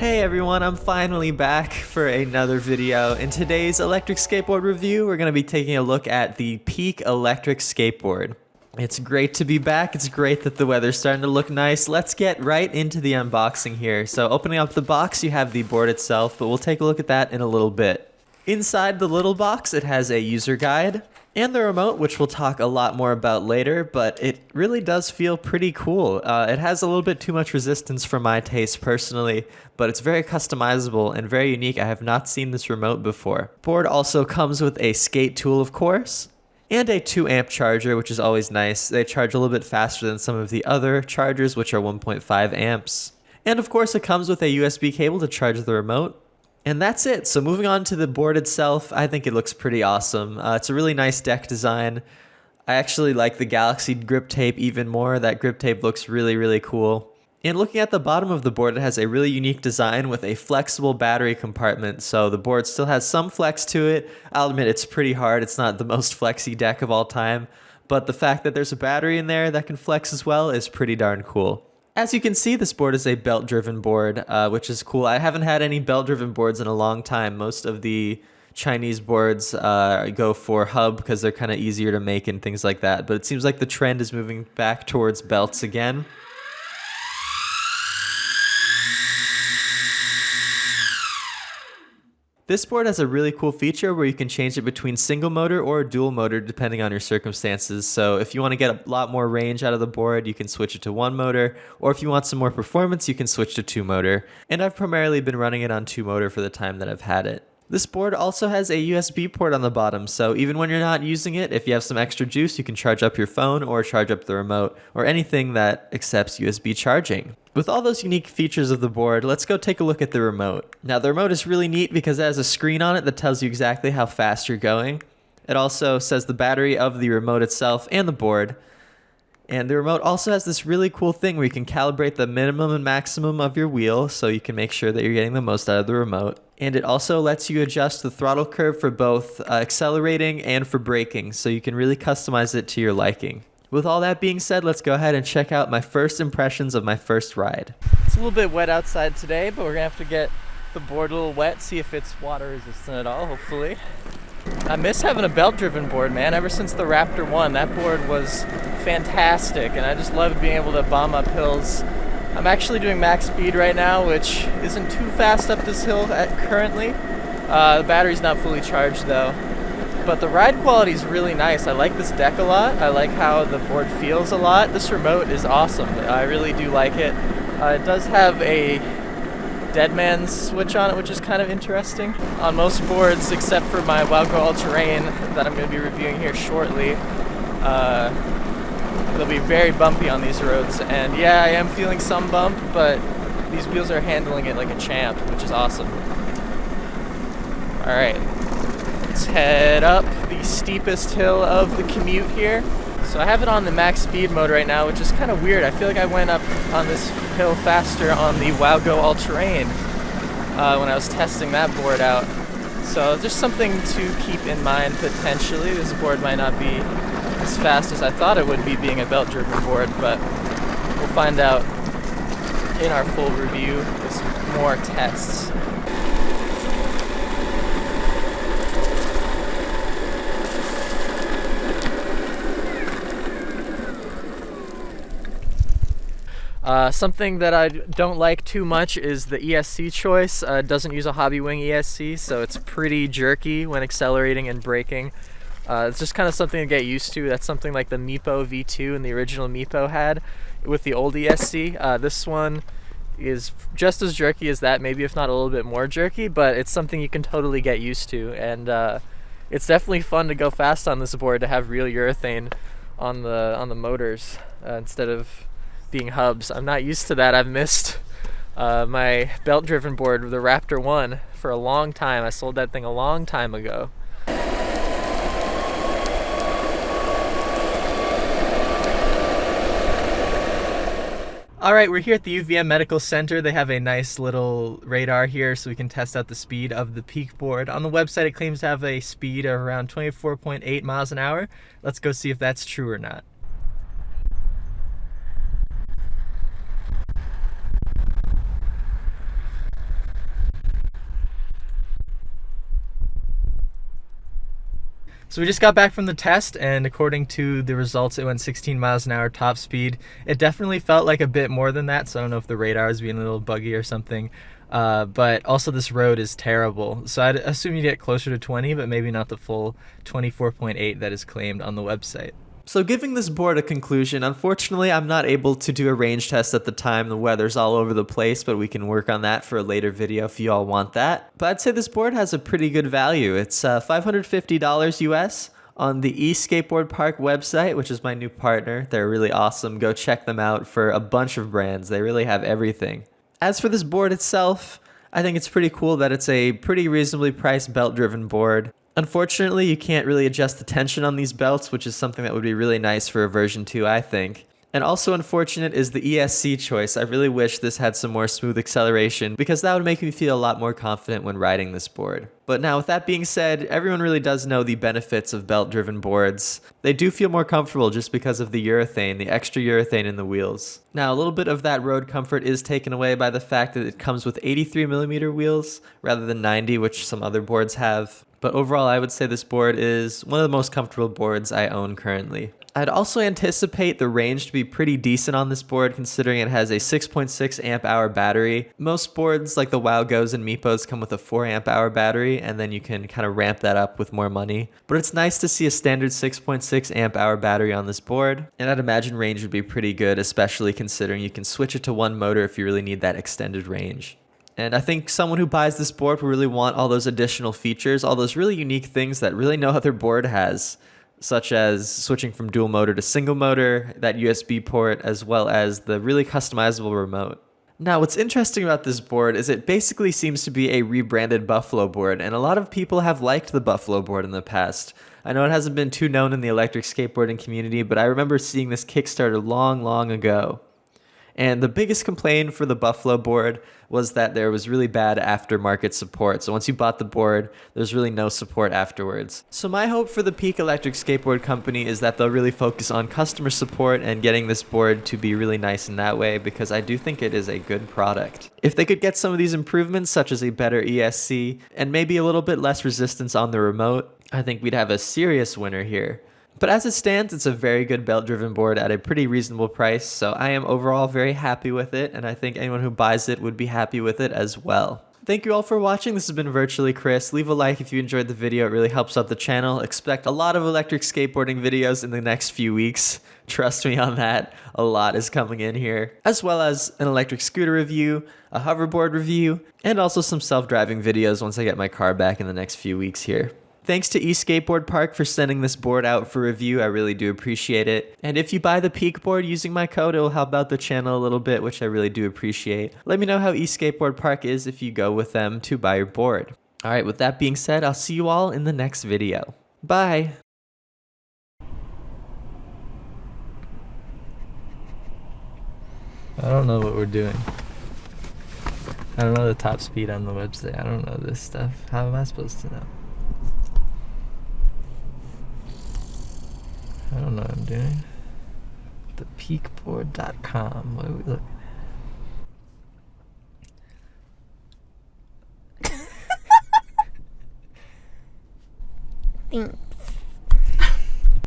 Hey everyone, I'm finally back for another video. In today's electric skateboard review, we're going to be taking a look at the Peak electric skateboard. It's great to be back. It's great that the weather's starting to look nice. Let's get right into the unboxing here. So opening up the box, you have the board itself, but we'll take a look at that in a little bit. Inside the little box, it has a user guide and the remote, which we'll talk a lot more about later, but it really does feel pretty cool. It has a little bit too much resistance for my taste personally, but it's very customizable and very unique. I have not seen this remote before. Board also comes with a skate tool, of course, and a 2 amp charger, which is always nice. They charge a little bit faster than some of the other chargers, which are 1.5 amps. And of course, it comes with a USB cable to charge the remote. And that's it. So moving on to the board itself, I think it looks pretty awesome. It's a really nice deck design. I actually like the Galaxy grip tape even more. That grip tape looks really, really cool. And looking at the bottom of the board, it has a really unique design with a flexible battery compartment. So the board still has some flex to it. I'll admit it's pretty hard. It's not the most flexy deck of all time. But the fact that there's a battery in there that can flex as well is pretty darn cool. As you can see, this board is a belt-driven board, which is cool. I haven't had any belt-driven boards in a long time. Most of the Chinese boards go for hub because they're kind of easier to make and things like that. But it seems like the trend is moving back towards belts again. This board has a really cool feature where you can change it between single motor or dual motor depending on your circumstances. So if you want to get a lot more range out of the board, you can switch it to 1 motor, or if you want some more performance, you can switch to 2 motor. And I've primarily been running it on 2 motor for the time that I've had it. This board also has a USB port on the bottom, so even when you're not using it, if you have some extra juice, you can charge up your phone or charge up the remote or anything that accepts USB charging. With all those unique features of the board, let's go take a look at the remote. Now the remote is really neat because it has a screen on it that tells you exactly how fast you're going. It also says the battery of the remote itself and the board. And the remote also has this really cool thing where you can calibrate the minimum and maximum of your wheel so you can make sure that you're getting the most out of the remote. And it also lets you adjust the throttle curve for both accelerating and for braking, so you can really customize it to your liking. With all that being said, let's go ahead and check out my first impressions of my first ride. It's a little bit wet outside today, but we're gonna have to get the board a little wet, see if it's water resistant at all, hopefully. I miss having a belt-driven board, man. Ever since the Raptor 1, that board was fantastic, and I just loved being able to bomb up hills. I'm actually doing max speed right now, which isn't too fast up this hill currently. The battery's not fully charged though. But the ride quality is really nice. I like this deck a lot. I like how the board feels a lot. This remote is awesome. I really do like it. It does have a dead man's switch on it, which is kind of interesting. On most boards, except for my Wildgo All-Terrain that I'm going to be reviewing here shortly, they'll be very bumpy on these roads. And yeah, I am feeling some bump, but these wheels are handling it like a champ, which is awesome. Alright, let's head up the steepest hill of the commute here. So I have it on the max speed mode right now, which is kind of weird. I feel like I went up on this hill faster on the Wildgo All-Terrain when I was testing that board out. So just something to keep in mind potentially. This board might not be as fast as I thought it would be being a belt-driven board, but we'll find out in our full review with some more tests. Something that I don't like too much is the ESC choice. It doesn't use a Hobby Wing ESC, so it's pretty jerky when accelerating and braking. It's just kind of something to get used to. That's something like the Meepo V2 and the original Meepo had with the old ESC. This one is just as jerky as that, maybe if not a little bit more jerky, but it's something you can totally get used to. And it's definitely fun to go fast on this board to have real urethane on the motors instead of being hubs. I'm not used to that. I've missed my belt-driven board, the Raptor 1, for a long time. I sold that thing a long time ago. Alright, we're here at the UVM Medical Center. They have a nice little radar here so we can test out the speed of the Peak board. On the website it claims to have a speed of around 24.8 miles an hour. Let's go see if that's true or not. So we just got back from the test, and according to the results, it went 16 miles an hour top speed. It definitely felt like a bit more than that, so I don't know if the radar is being a little buggy or something. But also this road is terrible. So I'd assume you get closer to 20, but maybe not the full 24.8 that is claimed on the website. So giving this board a conclusion, unfortunately, I'm not able to do a range test at the time. The weather's all over the place, but we can work on that for a later video if you all want that. But I'd say this board has a pretty good value. It's $550 US on the Skateboard Park website, which is my new partner. They're really awesome. Go check them out for a bunch of brands. They really have everything. As for this board itself, I think it's pretty cool that it's a pretty reasonably priced belt-driven board. Unfortunately, you can't really adjust the tension on these belts, which is something that would be really nice for a version 2, I think. And also unfortunate is the ESC choice. I really wish this had some more smooth acceleration, because that would make me feel a lot more confident when riding this board. But now with that being said, everyone really does know the benefits of belt-driven boards. They do feel more comfortable just because of the urethane, the extra urethane in the wheels. Now a little bit of that road comfort is taken away by the fact that it comes with 83mm wheels rather than 90, which some other boards have. But overall, I would say this board is one of the most comfortable boards I own currently. I'd also anticipate the range to be pretty decent on this board, considering it has a 6.6 amp hour battery. Most boards like the Wow Go's and Meepos come with a 4 amp hour battery, and then you can kind of ramp that up with more money. But it's nice to see a standard 6.6 amp hour battery on this board, and I'd imagine range would be pretty good, especially considering you can switch it to one motor if you really need that extended range. And I think someone who buys this board will really want all those additional features, all those really unique things that really no other board has, such as switching from dual motor to single motor, that USB port, as well as the really customizable remote. Now, what's interesting about this board is it basically seems to be a rebranded Buffalo board, and a lot of people have liked the Buffalo board in the past. I know it hasn't been too known in the electric skateboarding community, but I remember seeing this Kickstarter long ago. And the biggest complaint for the Buffalo board was that there was really bad aftermarket support. So once you bought the board, there's really no support afterwards. So my hope for the Peak Electric Skateboard Company is that they'll really focus on customer support and getting this board to be really nice in that way, because I do think it is a good product. If they could get some of these improvements, such as a better ESC and maybe a little bit less resistance on the remote, I think we'd have a serious winner here. But as it stands, it's a very good belt-driven board at a pretty reasonable price, so I am overall very happy with it, and I think anyone who buys it would be happy with it as well. Thank you all for watching. This has been Virtually Chris. Leave a like if you enjoyed the video. It really helps out the channel. Expect a lot of electric skateboarding videos in the next few weeks. Trust me on that. A lot is coming in here. As well as an electric scooter review, a hoverboard review, and also some self-driving videos once I get my car back in the next few weeks here. Thanks to Skateboard Park for sending this board out for review. I really do appreciate it. And if you buy the Peak board using my code, it will help out the channel a little bit, which I really do appreciate. Let me know how Skateboard Park is if you go with them to buy your board. All right, with that being said, I'll see you all in the next video. Bye. I don't know what we're doing. I don't know the top speed on the website. I don't know this stuff. How am I supposed to know? I don't know what I'm doing. Thepeakboard.com. What are we looking at?